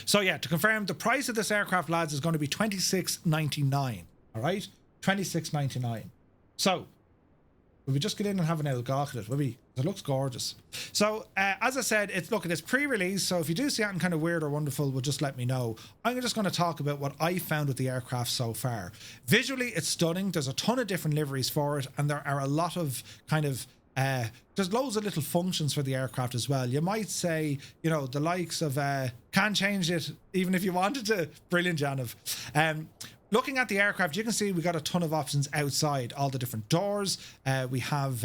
So yeah, to confirm, the price of this aircraft, lads, is going to be $26.99. All right, $26.99. So will we just get in and have an old gawk at it? Will we? It looks gorgeous. So as I said, it's pre-release. So if you do see anything kind of weird or wonderful, well, just let me know. I'm just going to talk about what I found with the aircraft so far. Visually, it's stunning. There's a ton of different liveries for it, and there are a lot of kind of there's loads of little functions for the aircraft as well. You might say, you know, the likes of can change it even if you wanted to. Brilliant, Janav. Looking at the aircraft, you can see we got a ton of options outside. All the different doors. We have,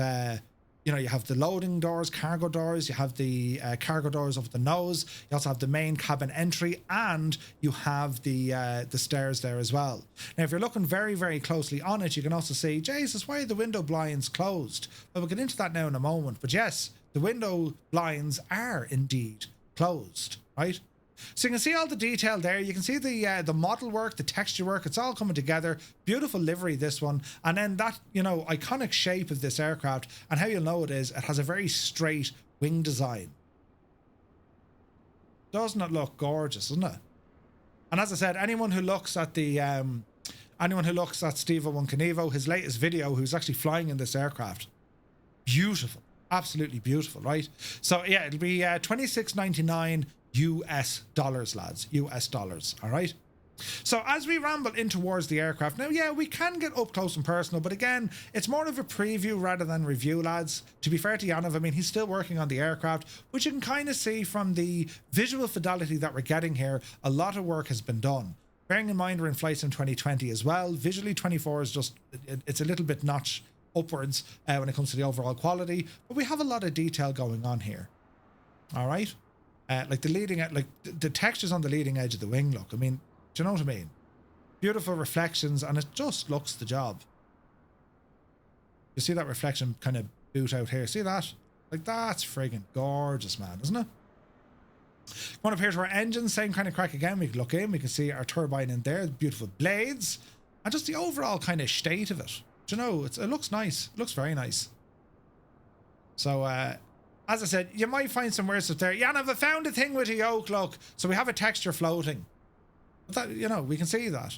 you know, you have the loading doors, cargo doors. You have the cargo doors over the nose. You also have the main cabin entry, and you have the stairs there as well. Now, if you're looking very, very closely on it, you can also see, Jesus, why are the window blinds closed? Well, we'll get into that now in a moment. But yes, the window blinds are indeed closed, right? So you can see all the detail there. You can see the model work, the texture work. It's all coming together. Beautiful livery, this one. And then that, you know, iconic shape of this aircraft. And how you'll know it is, it has a very straight wing design. Doesn't it look gorgeous, doesn't it? And as I said, anyone who looks at Steve One Canevo, his latest video, who's actually flying in this aircraft, beautiful, absolutely beautiful, right? So yeah, it'll be $26.99 US dollars, lads. US dollars. All right. So as we ramble in towards the aircraft now, yeah, we can get up close and personal, but again, it's more of a preview rather than review, lads. To be fair to Janav, I mean, he's still working on the aircraft, which you can kind of see from the visual fidelity that we're getting here. A lot of work has been done. Bearing in mind we're in flights in 2020 as well. Visually, 24 is just, it's a little bit notch upwards when it comes to the overall quality, but we have a lot of detail going on here. All right. Like the textures on the leading edge of the wing look. I mean, do you know what I mean? Beautiful reflections, and it just looks the job. You see that reflection kind of boot out here? See that? Like, that's friggin' gorgeous, man, isn't it? Going up here to our engine, same kind of crack again. We can look in, we can see our turbine in there, beautiful blades, and just the overall kind of state of it. Do you know, it looks nice. It looks very nice. So, as I said, you might find some weird stuff there. Yeah, and I've found a thing with a yoke, look. So we have a texture floating. But that, you know, we can see that.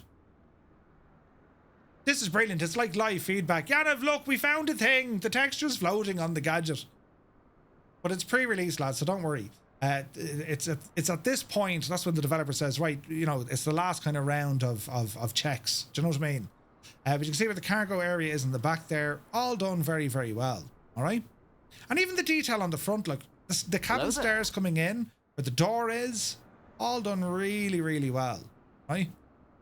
This is brilliant. It's like live feedback. Yanav, look, we found a thing. The texture's floating on the gadget. But it's pre-release, lads, so don't worry. It's at this point, that's when the developer says, right, you know, it's the last kind of round of checks. Do you know what I mean? But you can see where the cargo area is in the back there. All done very, very well. All right? And even the detail on the front, like the cabin stairs coming in, where the door is, all done really, really well, right?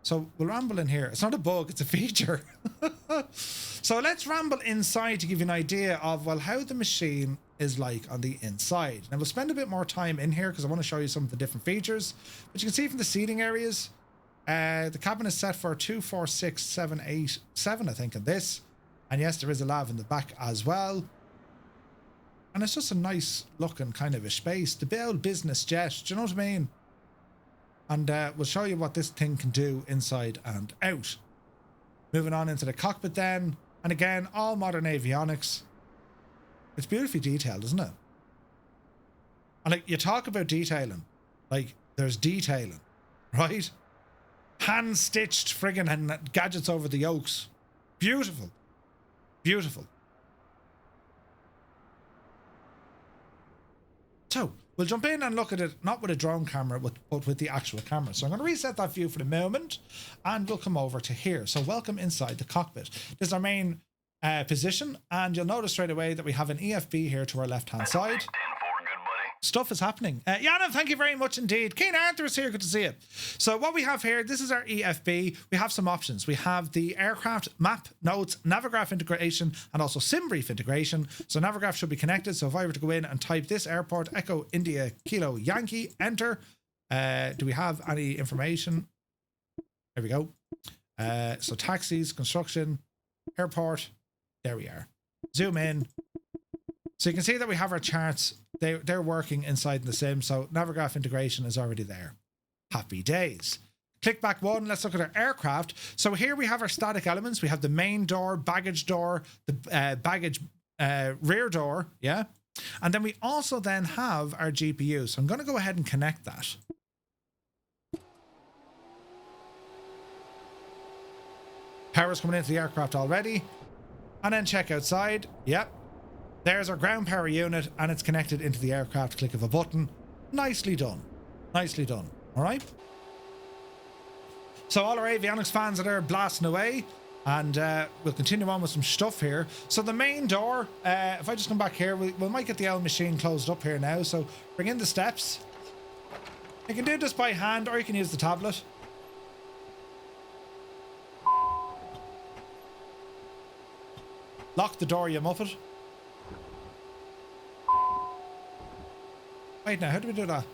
So we'll ramble in here. It's not a bug, it's a feature. So let's ramble inside to give you an idea of, well, how the machine is like on the inside. Now we'll spend a bit more time in here because I want to show you some of the different features. But you can see from the seating areas, the cabin is set for 2, 4, 6, 7, 8, 7, I think, in this. And yes, there is a lav in the back as well. And it's just a nice looking kind of a space. The old business jet, do you know what I mean? And we'll show you what this thing can do inside and out. Moving on into the cockpit then. And again, all modern avionics. It's beautifully detailed, isn't it? And like, you talk about detailing. Like, there's detailing, right? Hand-stitched friggin' gadgets over the yokes. Beautiful. Beautiful. So we'll jump in and look at it, not with a drone camera, but with the actual camera. So I'm going to reset that view for the moment, and we'll come over to here. So welcome inside the cockpit. This is our main position, and you'll notice straight away that we have an EFB here to our left-hand side. Stuff is happening. Yana, thank you very much indeed. Keen Arthur is here. Good to see you. So what we have here, this is our EFB. We have some options. We have the aircraft map, notes, Navigraph integration, and also SimBrief integration. So Navigraph should be connected. So if I were to go in and type this airport, Echo India Kilo Yankee, enter. Do we have any information? There we go. So taxis, construction, airport. There we are. Zoom in. So you can see that we have our charts. They're working inside the sim, so Navigraph integration is already there. Happy days. Click back one. Let's look at our aircraft. So here we have our static elements. We have the main door, baggage door, the baggage rear door, yeah? And then we also then have our GPU. So I'm going to go ahead and connect that. Power's coming into the aircraft already. And then check outside. Yep. There's our ground power unit, and it's connected into the aircraft. Click of a button. Nicely done. Nicely done. All right. So all our avionics fans are there blasting away, and we'll continue on with some stuff here. So the main door, if I just come back here, we might get the L machine closed up here now. So bring in the steps. You can do this by hand, or you can use the tablet. Lock the door, you muppet. Wait now, how do we do that?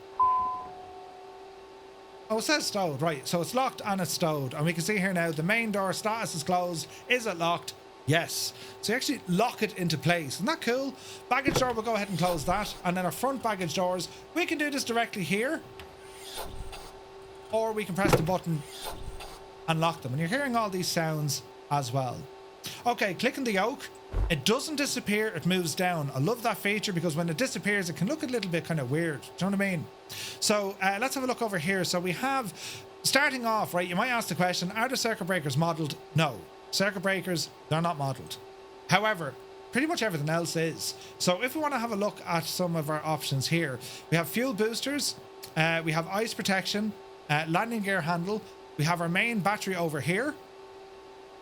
Oh, it says stowed, right. So it's locked and it's stowed. And we can see here now, the main door status is closed. Is it locked? Yes. So you actually lock it into place. Isn't that cool? Baggage door, we'll go ahead and close that. And then our front baggage doors, we can do this directly here. Or we can press the button and lock them. And you're hearing all these sounds as well. Okay, clicking the yoke. It doesn't disappear, it moves down. I love that feature because when it disappears, it can look a little bit kind of weird. Do you know what I mean? So let's have a look over here. So we have, starting off, right, you might ask the question, are the circuit breakers modeled? No. Circuit breakers, they're not modeled. However, pretty much everything else is. So if we want to have a look at some of our options here, we have fuel boosters, we have ice protection, landing gear handle, we have our main battery over here.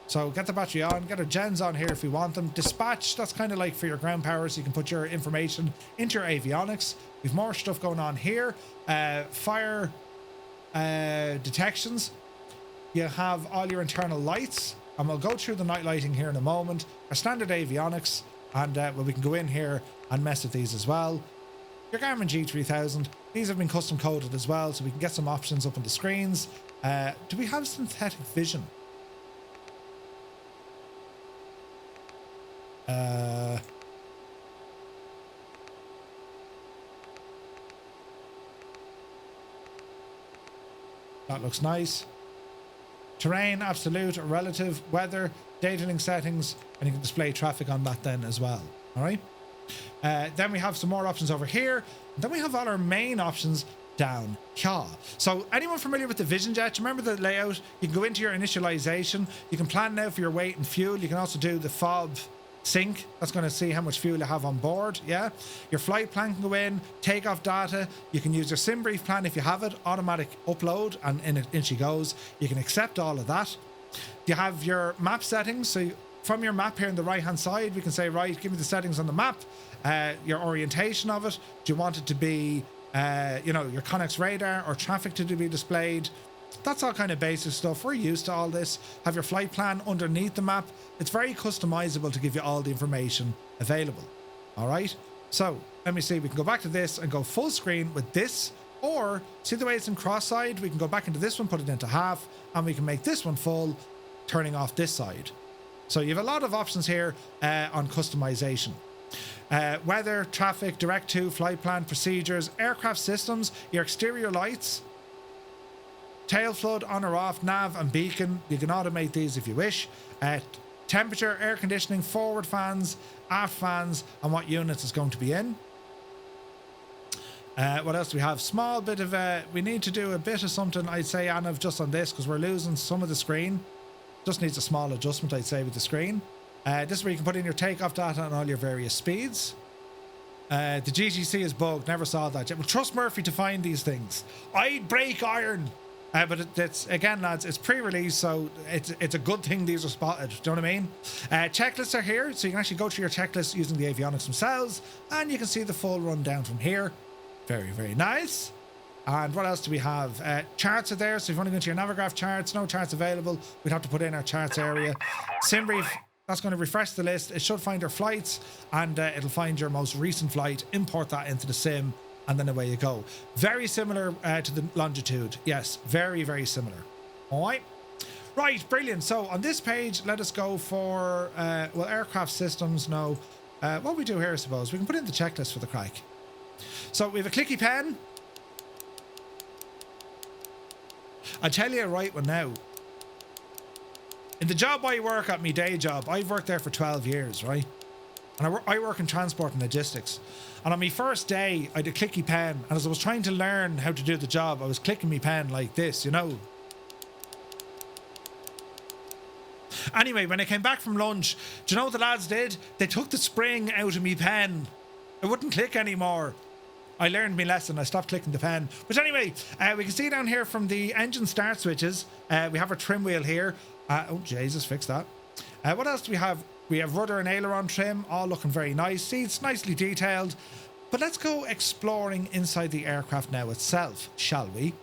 So get the battery on, get our gens on here if we want them. Dispatch, that's kind of like for your ground power, so you can put your information into your avionics. We've more stuff going on here. Fire detections. You have all your internal lights, and we'll go through the night lighting here in a moment. Our standard avionics, and well, we can go in here and mess with these as well. Your Garmin G3000, these have been custom coded as well, so we can get some options up on the screens. Do we have synthetic vision? That looks nice. Terrain, absolute or relative, weather, data link settings, and you can display traffic on that then as well. All right. Then we have some more options over here. Then we have all our main options down here. So anyone familiar with the Vision Jet? Remember the layout? You can go into your initialization. You can plan now for your weight and fuel. You can also do the fob sync. That's going to see how much fuel you have on board. Yeah, your flight plan can go in, takeoff data. You can use your sim brief plan if you have it, automatic upload, and in she goes. You can accept all of that. You have your map settings. So from your map here on the right hand side, we can say, right, give me the settings on the map, your orientation of it. Do you want it to be you know, your Connex radar or traffic to be displayed? That's all kind of basic stuff. We're used to all this. Have your flight plan underneath the map. It's very customizable to give you all the information available. All right. So let me see. We can go back to this and go full screen with this, or see the way it's in cross-side. We can go back into this one, put it into half, and we can make this one full, turning off this side. So you have a lot of options here on customization. Weather, traffic, direct to, flight plan, procedures, aircraft systems, your exterior lights, tail flood on or off, nav and beacon. You can automate these if you wish. Temperature, air conditioning, forward fans, aft fans, and what units is going to be in. What else do we have? Small bit of we need to do a bit of something, I'd say, Anna, just on this, because we're losing some of the screen. Just needs a small adjustment, I'd say, with the screen. This is where you can put in your takeoff data and all your various speeds. The GGC is bugged. Never saw that yet. Well, trust Murphy to find these things. I'd break iron. But it's again, lads, it's pre-release, so it's a good thing these are spotted. Do you know what I mean? Checklists are here, so you can actually go through your checklists using the avionics themselves, and you can see the full rundown from here. Very, very nice. And what else do we have? Charts are there, so if you want to go into your Navigraph charts, no charts available, we'd have to put in our charts area. SimBrief, that's going to refresh the list. It should find your flights, and it'll find your most recent flight, import that into the sim, and then away you go. Very similar to the longitude. Yes, very, very similar. All right. Right, brilliant. So on this page, let us go for, well, aircraft systems. No. What we do here, I suppose, we can put in the checklist for the crack. So we have a clicky pen. I'll tell you right one now. In the job I work at, my day job, I've worked there for 12 years, right? And I work in transport and logistics. And on my first day, I had a clicky pen. And as I was trying to learn how to do the job, I was clicking my pen like this, you know. Anyway, when I came back from lunch, do you know what the lads did? They took the spring out of me pen. It wouldn't click anymore. I learned my lesson. I stopped clicking the pen. But anyway, we can see down here from the engine start switches, we have our trim wheel here. Oh, Jesus, fix that. What else do we have? We have rudder and aileron trim, all looking very nice. Seats nicely detailed. But let's go exploring inside the aircraft now itself, shall we?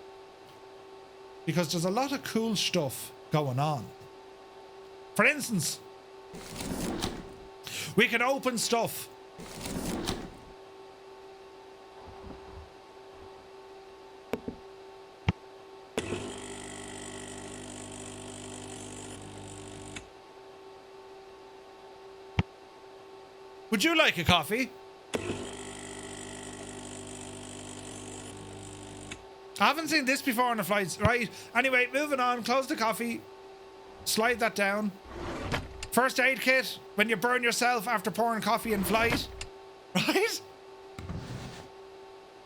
Because there's a lot of cool stuff going on. For instance, we can open stuff. Would you like a coffee? I haven't seen this before on the flights. Right. Anyway, moving on. Close the coffee. Slide that down. First aid kit when you burn yourself after pouring coffee in flight. Right?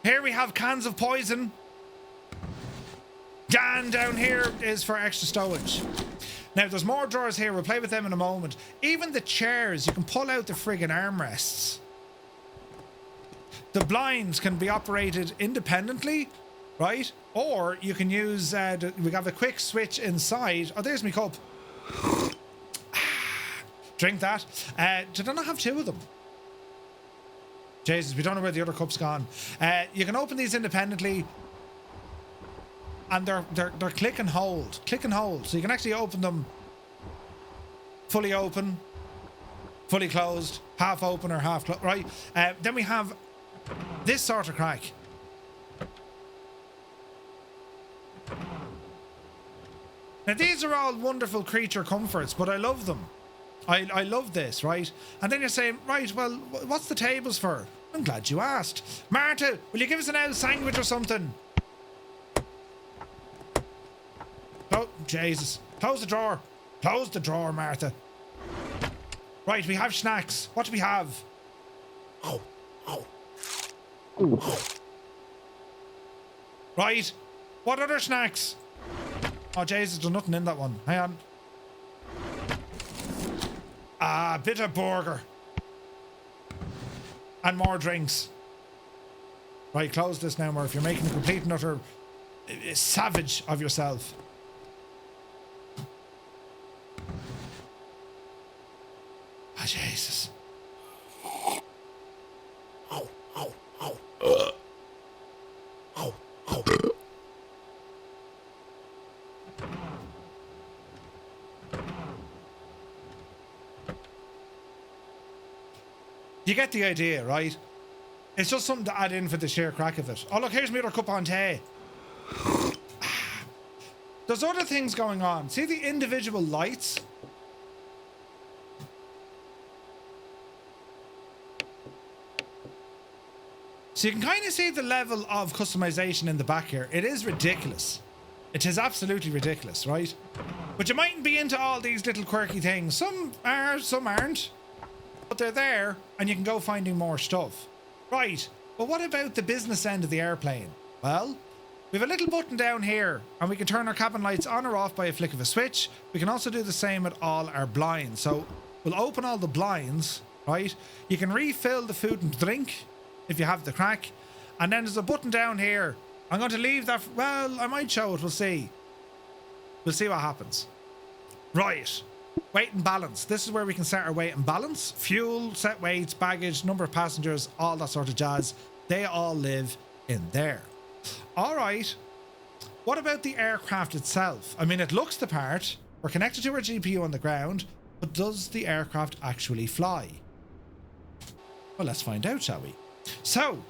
Here we have cans of poison. And down here is for extra stowage. Now, there's more drawers here. We'll play with them in a moment. Even the chairs, you can pull out the friggin' armrests. The blinds can be operated independently, right? Or you can use, we have a quick switch inside. Oh, there's my cup. Drink that. Did I not have two of them? Jesus, we don't know where the other cup's gone. You can open these independently. And they're click and hold. Click and hold. So you can actually open them fully open, fully closed, half open or half closed, right? Then we have this sort of crack. Now these are all wonderful creature comforts, but I love them. I love this, right? And then you're saying, right, well, what's the tables for? I'm glad you asked. Martha, will you give us an L sandwich or something? Oh, Jesus. Close the drawer. Close the drawer, Martha. Right, we have snacks. What do we have? Right. What other snacks? Oh, Jesus, there's nothing in that one. Hang on. Ah, bit of burger. And more drinks. Right, close this now, Murph. You're making a complete and utter savage of yourself. Oh, Jesus. You get the idea, right? It's just something to add in for the sheer crack of it. Oh, look, here's my other cup on tea. There's other things going on. See the individual lights? So you can kind of see the level of customization in the back here. It is ridiculous. It is absolutely ridiculous, right? But you mightn't be into all these little quirky things. Some are, some aren't. But they're there, and you can go finding more stuff. Right, but what about the business end of the airplane? Well, we have a little button down here, and we can turn our cabin lights on or off by a flick of a switch. We can also do the same with all our blinds. So we'll open all the blinds, right? You can refill the food and drink if you have the crack. And then there's a button down here. I'm going to leave that. Well, I might show it. We'll see. We'll see what happens. Right. Weight and balance. This is where we can set our weight and balance. Fuel, set weights, baggage, number of passengers, all that sort of jazz. They all live in there. All right. What about the aircraft itself? I mean, it looks the part. We're connected to our GPU on the ground. But does the aircraft actually fly? Well, let's find out, shall we? So,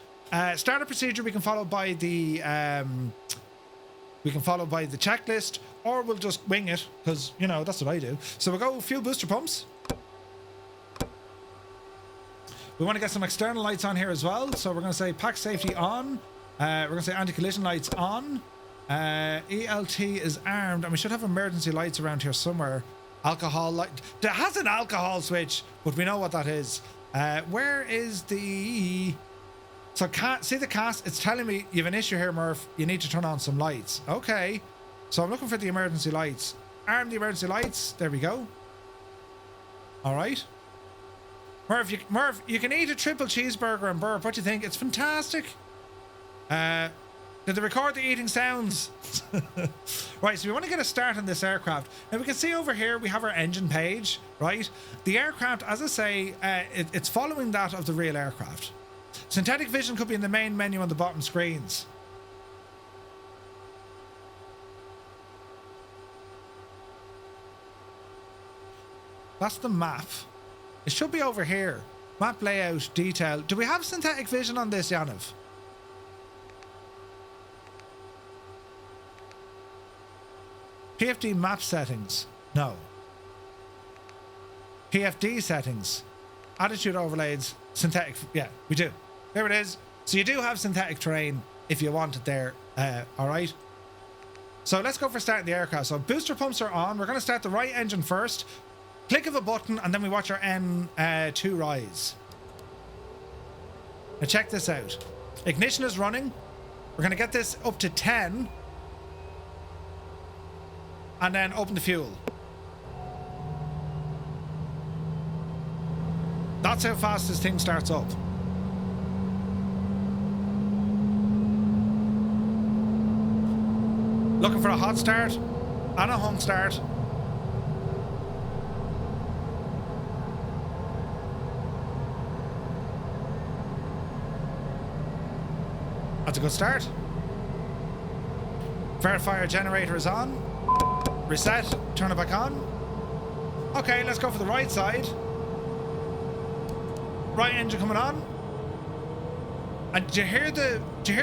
starter procedure we can follow by the checklist, or we'll just wing it, because, you know, that's what I do. So we'll go fuel booster pumps. We want to get some external lights on here as well. So we're going to say pack safety on. We're going to say anti-collision lights on. ELT is armed, and we should have emergency lights around here somewhere. Alcohol light. It has an alcohol switch, but we know what that is. Where is the... So, see the cast? It's telling me you have an issue here, Murph. You need to turn on some lights. Okay. So I'm looking for the emergency lights. Arm the emergency lights. There we go. All right. Murph, you can eat a triple cheeseburger and burp. What do you think? It's fantastic. Did they record the eating sounds? Right, so we want to get a start on this aircraft. Now we can see over here we have our engine page, right? The aircraft, as I say, it's following that of the real aircraft. Synthetic vision could be in the main menu on the bottom screens. That's the map. It should be over here. Map layout, detail. Do we have synthetic vision on this, Yaniv? PFD map settings. No. PFD settings. Attitude overlays. Synthetic. Yeah, we do. There it is. So you do have synthetic terrain if you want it there. All right. So let's go for starting the aircraft. So booster pumps are on. We're going to start the right engine first. Click of a button and then we watch our N2 rise. Now check this out. Ignition is running. We're going to get this up to 10. And then open the fuel. That's how fast this thing starts up. Looking for a hot start and a hung start. That's a good start. Verifier generator is on. Reset, turn it back on. Okay, let's go for the right side. Right engine coming on. And do you hear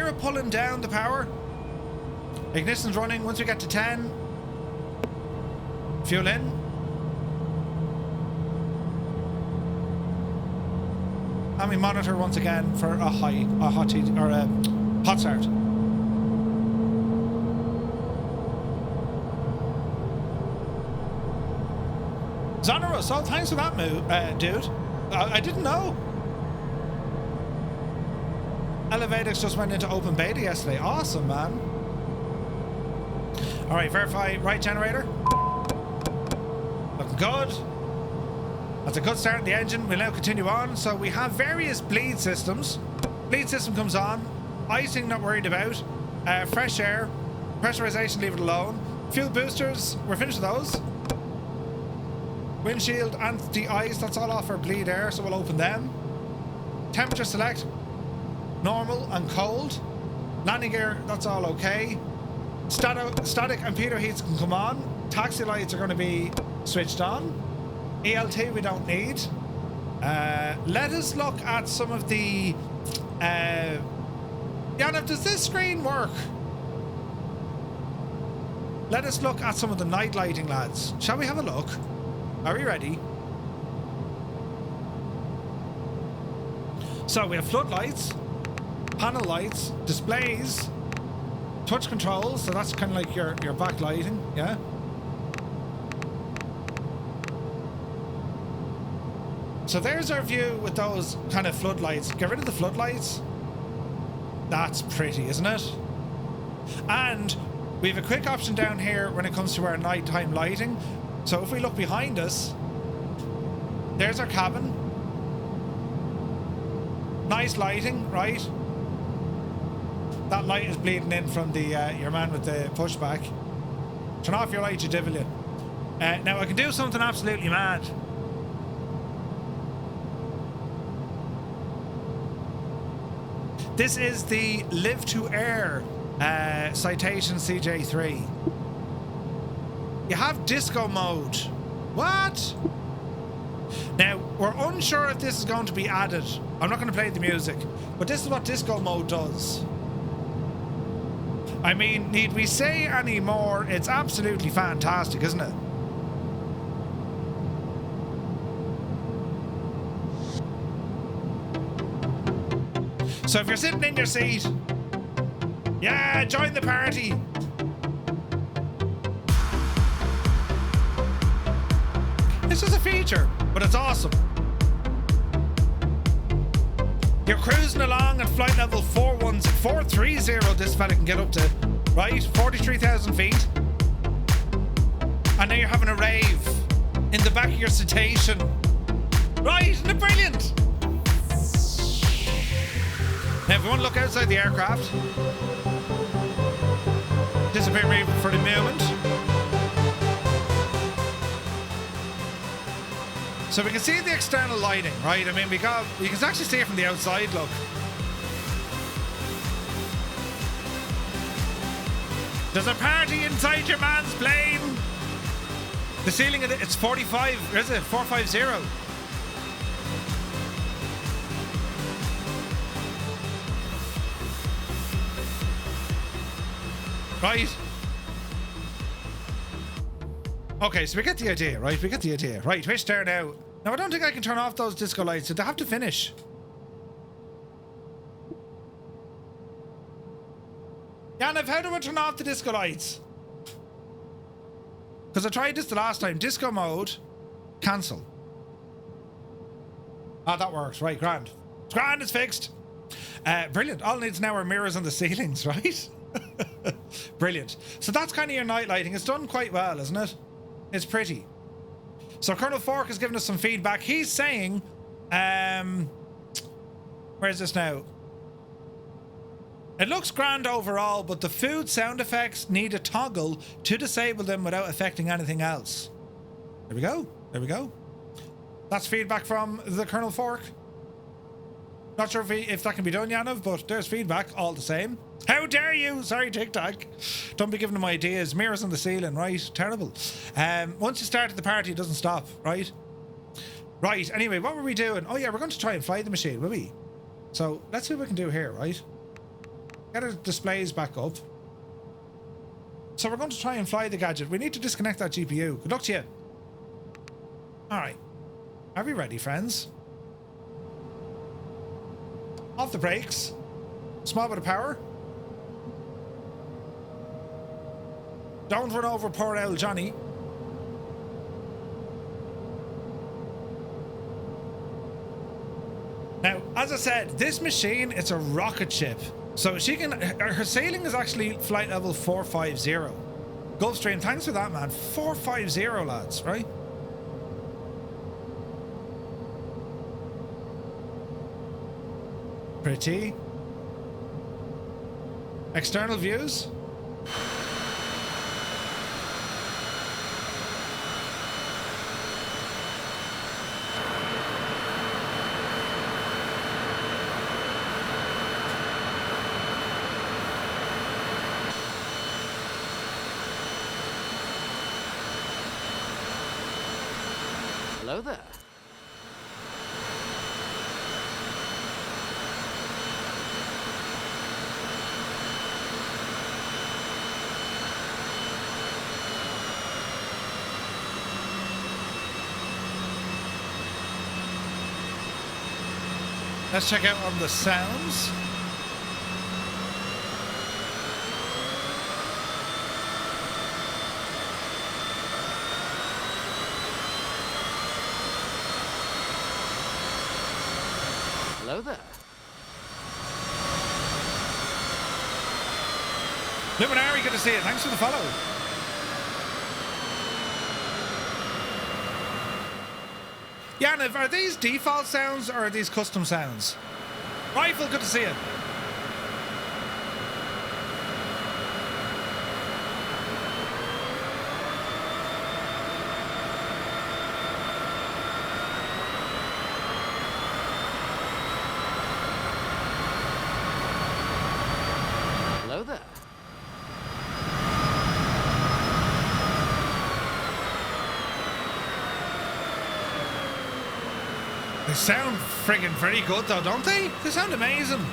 it pulling down the power? Ignition's running. Once we get to 10, fuel in. And we monitor once again for a hot start. Zonorous, oh, thanks for that move, dude. I didn't know. Elevators just went into open beta yesterday. Awesome, man. All right, verify right generator. Looking good. That's a good start in the engine. We'll now continue on. So we have various bleed systems. Bleed system comes on. Icing, not worried about. Fresh air. Pressurization, leave it alone. Fuel boosters, we're finished with those. Windshield, anti-ice, that's all off our bleed air, so we'll open them. Temperature select, normal and cold. Landing gear, that's all okay. Static and pitot heats can come on. Taxi lights are going to be switched on. ELT we don't need. Let us look at some of the... Yaniv, does this screen work? Let us look at some of the night lighting, lads. Shall we have a look? Are we ready? So we have floodlights, panel lights, displays, touch controls. So that's kind of like your backlighting, yeah. So there's our view with those kind of floodlights. Get rid of the floodlights. That's pretty, isn't it? And we have a quick option down here when it comes to our nighttime lighting. So if we look behind us, there's our cabin. Nice lighting, right? That light is bleeding in from the your man with the pushback. Turn off your light, you devil you. Now I can do something absolutely mad. This is the LivToAir Citation CJ3. You have disco mode. What? Now, we're unsure if this is going to be added. I'm not going to play the music, but this is what disco mode does. I mean, need we say any more? It's absolutely fantastic, isn't it? So if you're sitting in your seat, yeah, join the party. This is a feature, but it's awesome. You're cruising along at flight level 430, this fella can get up to, right? 43,000 feet. And now you're having a rave in the back of your Citation. Right, isn't it brilliant? Now, if you want to look outside the aircraft, disappear me for the moment. So we can see the external lighting, right? I mean, you can actually see it from the outside, look. There's a party inside your man's plane. The ceiling, it's 45, is it? 450. Right. Okay, so we get the idea, right? We get the idea. Right, which there now. Now, I don't think I can turn off those disco lights, so they have to finish. Yaniv, how do I turn off the disco lights? Because I tried this the last time. Disco mode, cancel. Ah, that works. Right, grand. It's grand, it's fixed. Brilliant. All it needs now are mirrors on the ceilings, right? Brilliant. So that's kind of your night lighting. It's done quite well, isn't it? It's pretty. So Colonel Fork has given us some feedback. He's saying, where is this now? It looks grand overall, but the food sound effects need a toggle to disable them without affecting anything else. There we go. There we go. That's feedback from the Colonel Fork. Not sure if that can be done, Yaniv, but there's feedback all the same. How dare you? Sorry, TikTok. Don't be giving them ideas. Mirrors on the ceiling, right? Terrible. Once you start at the party, it doesn't stop, right? Right, anyway, what were we doing? Oh yeah, we're going to try and fly the machine, will we? So, let's see what we can do here, right? Get our displays back up. So we're going to try and fly the gadget. We need to disconnect that GPU. Good luck to you. Alright. Are we ready, friends? Off the brakes. Small bit of power. Don't run over poor old Johnny. Now, as I said, this machine, it's a rocket ship. So she can, her sailing is actually flight level 450. Gulfstream, thanks for that, man. 450, lads, right? Pretty. External views. Hello there. Let's check out on the sounds. Hello there. Luminary, good to see you. Thanks for the follow. Yaniv, are these default sounds or are these custom sounds? Rifle, good to see you. Hello there. They sound friggin' very good though, don't they? They sound amazing.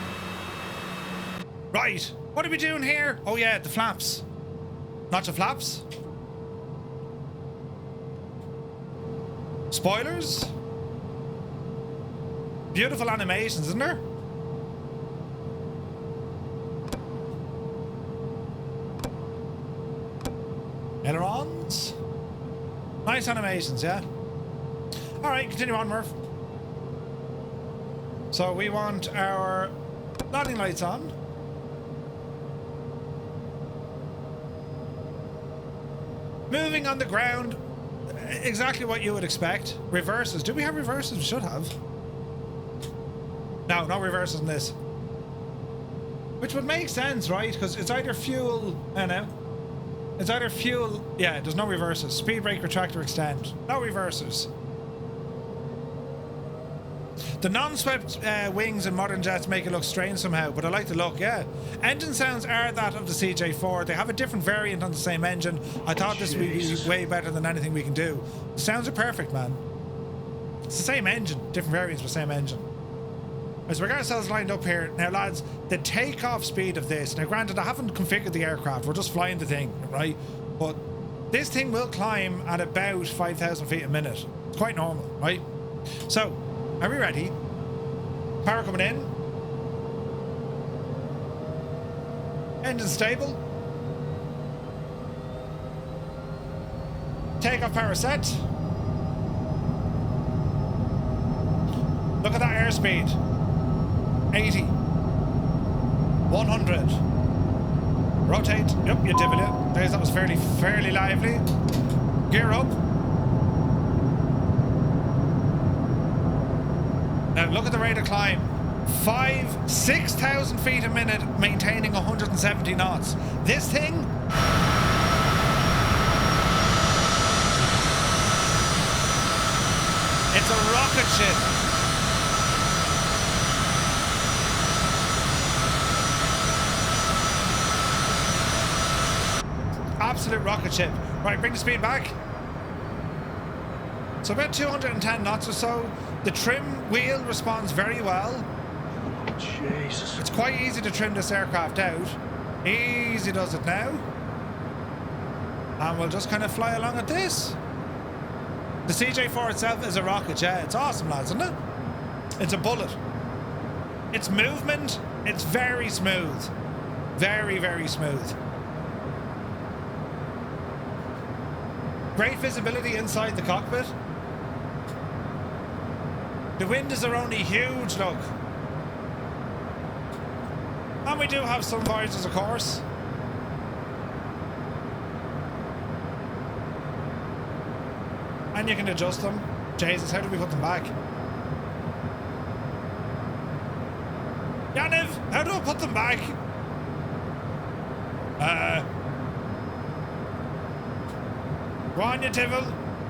Right, what are we doing here? Oh yeah, the flaps. Not the flaps. Spoilers. Beautiful animations, isn't there? Ailerons. Nice animations, yeah. Alright, continue on, Murph. So we want our landing lights on. Moving on the ground. exactly what you would expect. Reverses. Do we have reverses? We should have. No, no reverses in this. Which would make sense, right? Because it's either fuel... I don't know. It's either fuel... Yeah, there's no reverses. Speed brake, retractor, extend. No reverses. The non-swept wings in modern jets make it look strange somehow, but I like the look, yeah. Engine sounds are that of the CJ4. They have a different variant on the same engine. I thought this would be way better than anything we can do. The sounds are perfect, man. It's the same engine, different variants for the same engine. Right, so we got ourselves lined up here. Now, lads, the takeoff speed of this... Now, granted, I haven't configured the aircraft. We're just flying the thing, right? But this thing will climb at about 5,000 feet a minute. It's quite normal, right? So... Are we ready? Power coming in. Engine stable. Takeoff power set. Look at that airspeed. 80. 100. Rotate. Yep, you divot it. That was fairly lively. Gear up. Now look at the rate of climb. 6,000 feet a minute, maintaining 170 knots. This thing... It's a rocket ship. Absolute rocket ship. Right, bring the speed back. So about 210 knots or so. The trim wheel responds very well. Jesus. It's quite easy to trim this aircraft out. Easy does it now. And we'll just kind of fly along at this. The CJ4 itself is a rocket, yeah. It's awesome, lads, isn't it? It's a bullet. Its movement, it's very smooth. Very, very smooth. Great visibility inside the cockpit. The windows are only huge, look. And we do have some visors, of course. And you can adjust them. Jesus, how do we put them back? Yaniv, how do I put them back? Go on, you devil.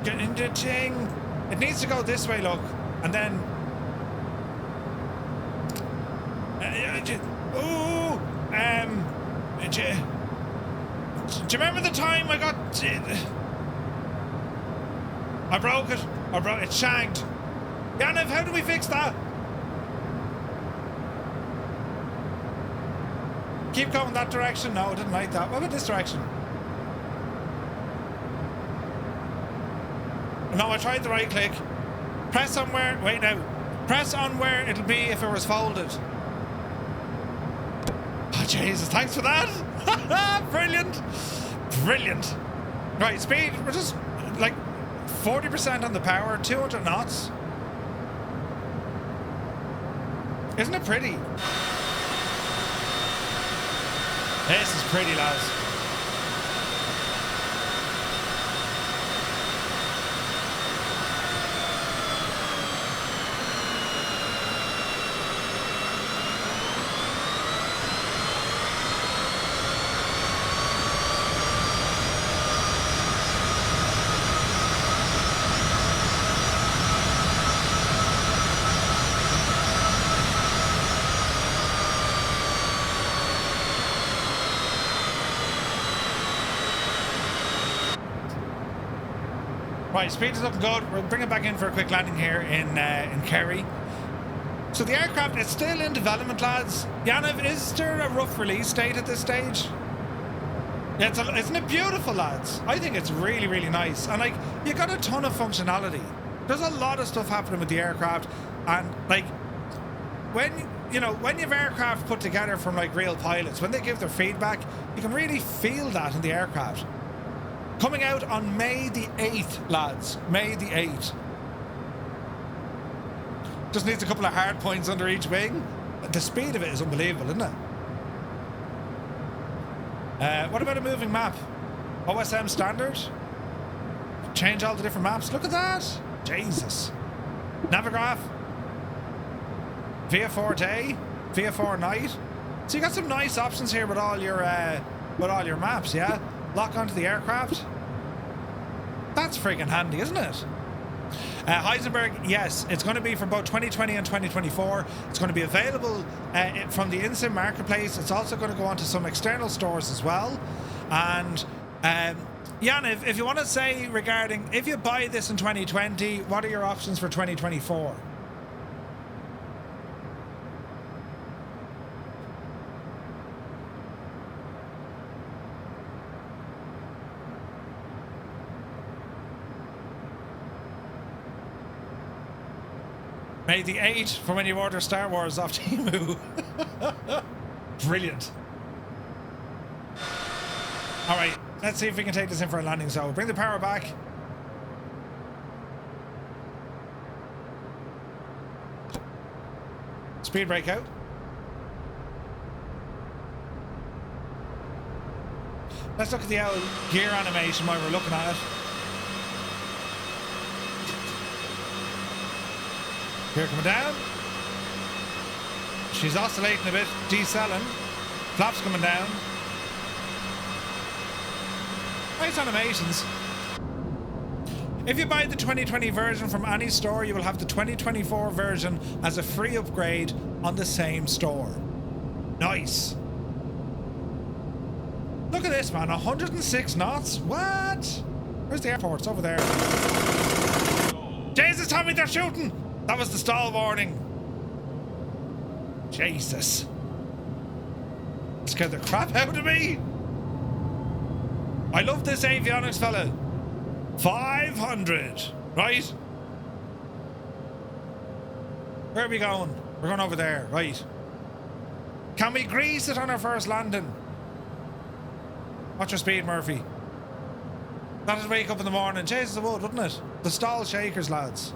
Get in the thing. It needs to go this way, look. And then... Ooh! Do you remember the time I got... I broke it. It shanked. Yaniv, how do we fix that? Keep going that direction. No, I didn't like that. What about this direction? No, I tried the right click. Press on where... Wait now. Press on where it'll be if it was folded. Oh, Jesus. Thanks for that. Brilliant. Brilliant. Right, speed. We're just like 40% on the power. 200 knots. Isn't it pretty? This is pretty, lads. Right, speed is looking good. We'll bring it back in for a quick landing here in Kerry. So the aircraft is still in development, lads. Yaniv, is there a rough release date at this stage? Yeah, isn't it beautiful, lads? I think it's really, really nice. And like, you got a ton of functionality. There's a lot of stuff happening with the aircraft. And like, when you have aircraft put together from like real pilots, when they give their feedback, you can really feel that in the aircraft. Coming out on May the 8th, lads. May the 8th. Just needs a couple of hard points under each wing. The speed of it is unbelievable, isn't it? What about a moving map? OSM standard? Change all the different maps. Look at that. Jesus. Navigraph. VF4 day. VF4 night. So you got some nice options here with all your maps, yeah? Lock onto the aircraft. That's freaking handy, isn't it? Heisenberg, yes, it's going to be for both 2020 and 2024. It's going to be available from the in-sim marketplace. It's also going to go onto some external stores as well. And Jan, if you want to say regarding, if you buy this in 2020, what are your options for 2024? May the 8 for when you order Star Wars off Temu. Brilliant. All right, let's see if we can take this in for a landing. So bring the power back. Speed brake out. Let's look at the old gear animation while we're looking at it. Gear coming down. She's oscillating a bit, decelling. Flaps coming down. Nice animations. If you buy the 2020 version from any store, you will have the 2024 version as a free upgrade on the same store. Nice. Look at this, man. 106 knots. What? Where's the airport? It's over there. Jesus, Tommy, they're shooting. That was the stall warning. Jesus. Scared the crap out of me. I love this avionics fella. 500. Right? Where are we going? We're going over there. Right. Can we grease it on our first landing? Watch your speed, Murphy. That'd wake up in the morning. Jesus, it would, wouldn't it? The stall shakers, lads.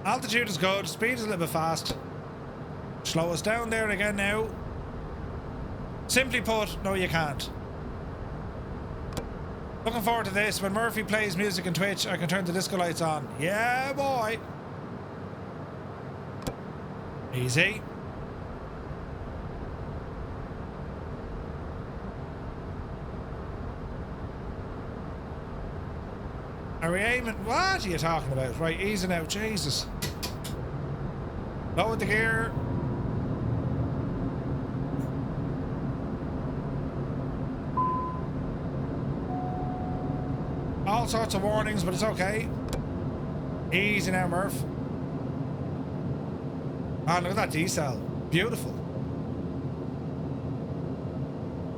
Altitude is good. Speed is a little bit fast. Slow us down there again now. Simply put, no you can't. Looking forward to this. When Murphy plays music on Twitch, I can turn the disco lights on. Yeah, boy. Easy. Are we aiming? What are you talking about? Right, easing out. Jesus. Lower the gear. All sorts of warnings, but it's okay. Easy now, Murph. Ah, look at that decel. Beautiful.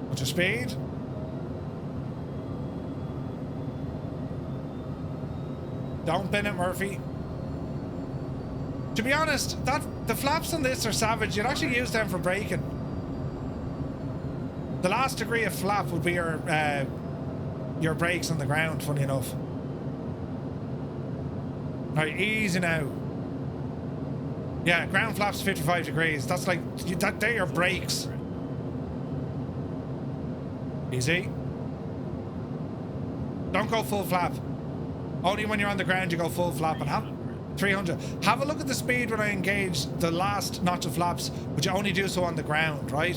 What's your speed? Don't bin it, Murphy. To be honest, the flaps on this are savage. You'd actually use them for braking. The last degree of flap would be your brakes on the ground, funny enough. Right, easy now. Yeah, ground flaps 55 degrees. That's like, they're your brakes. Easy. Don't go full flap. Only when you're on the ground you go full flap, and have 300. Have a look at the speed when I engage the last notch of flaps, but you only do so on the ground, right?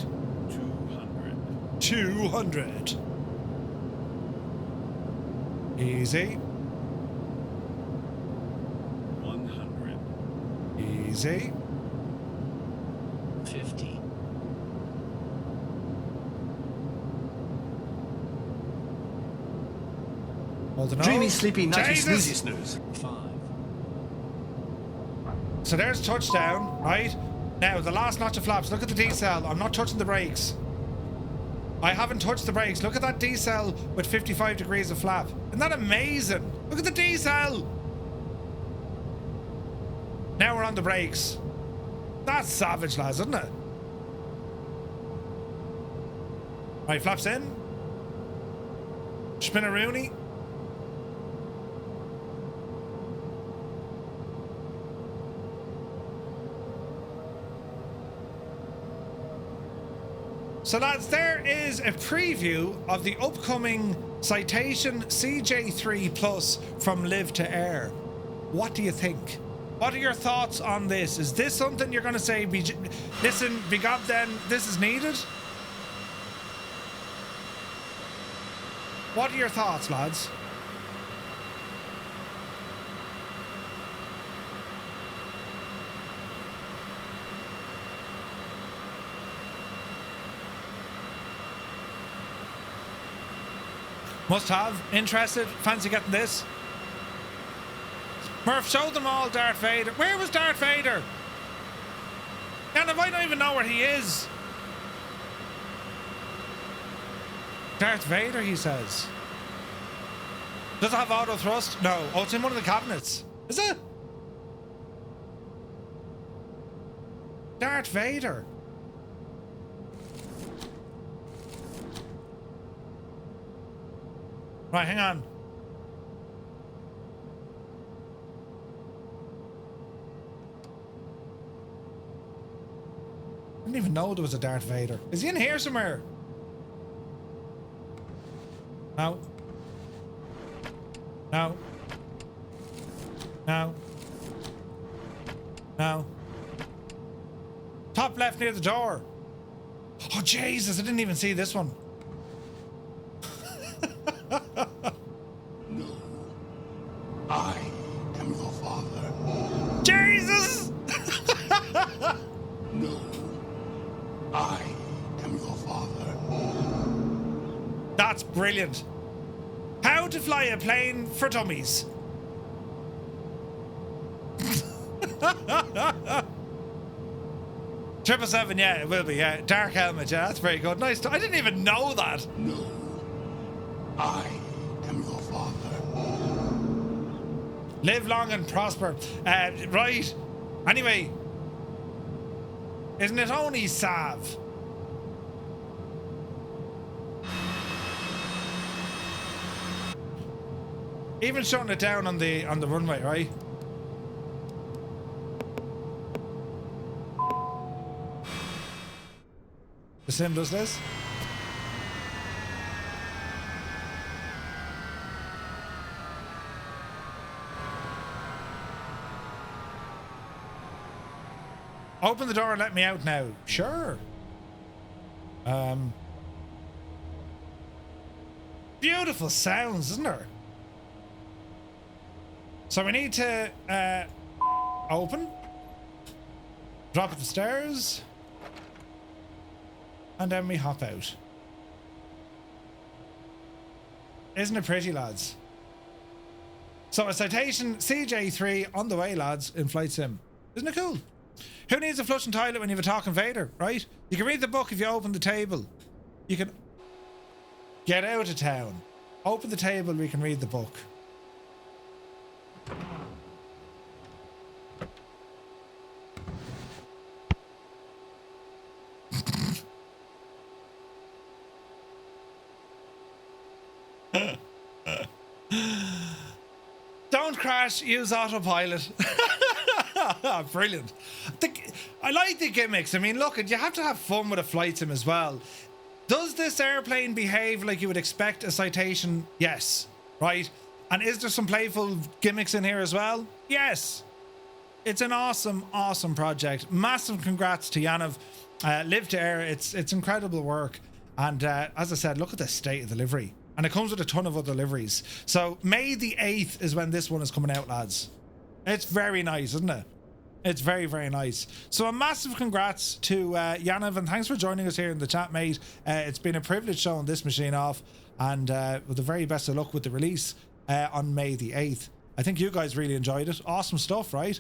200. 200. Easy. 100. Easy. 50. Hold it Dreamy, on. sleepy, nutty, Jesus. snoozy, snooze. 5. So there's touchdown, right? Now, the last notch of flaps. Look at the decel. I'm not touching the brakes. I haven't touched the brakes. Look at that decel with 55 degrees of flap. Isn't that amazing? Look at the decel. Now we're on the brakes. That's savage, lads, isn't it? Right, flaps in. Spinneroonie. So lads, there is a preview of the upcoming Citation CJ3 Plus from LivToAir. What do you think? What are your thoughts on this? Is this something you're going to say, listen, be God then, this is needed? What are your thoughts, lads? Must have. Interested? Fancy getting this? Murph, show them all Darth Vader. Where was Darth Vader? And I don't even know where he is. Darth Vader, he says. Does it have auto thrust? No. Oh, it's in one of the cabinets. Is it? Darth Vader. Right, hang on. I didn't even know there was a Darth Vader. Is he in here somewhere? No. No. No. No. Top left near the door. Oh, Jesus, I didn't even see this one. No. I am your father. Jesus! No. I am your father. That's brilliant. How to fly a plane for dummies. 777, yeah, it will be, yeah. Dark helmet, yeah, that's very good. Nice. I didn't even know that. No. I am your father. Live long and prosper. Right. Anyway. Isn't it only Sav? Even shutting it down on the runway, right? The sim does this. Open the door and let me out now. Sure. Beautiful sounds, isn't there? So we need to open, drop it the stairs, and then we hop out. Isn't it pretty, lads? So a Citation CJ3 on the way, lads, in Flight Sim. Isn't it cool? Who needs a flushing toilet when you have a talking Vader, right? You can read the book if you open the table. You can get out of town. Open the table, we can read the book. Don't crash, use autopilot. Brilliant. I like the gimmicks. I mean, look, you have to have fun with a flight sim as well. Does this airplane behave like you would expect a Citation? Yes. Right? And is there some playful gimmicks in here as well? Yes. It's an awesome, awesome project. Massive congrats to Yanov. LivToAir, it's incredible work. And as I said, look at the state of the livery. And it comes with a ton of other liveries. So May the 8th is when this one is coming out, lads. It's very nice, isn't it? It's very, very nice. So a massive congrats to Yanov, and thanks for joining us here in the chat, mate. It's been a privilege showing this machine off, and with the very best of luck with the release on May the 8th. I think you guys really enjoyed it. Awesome stuff, right?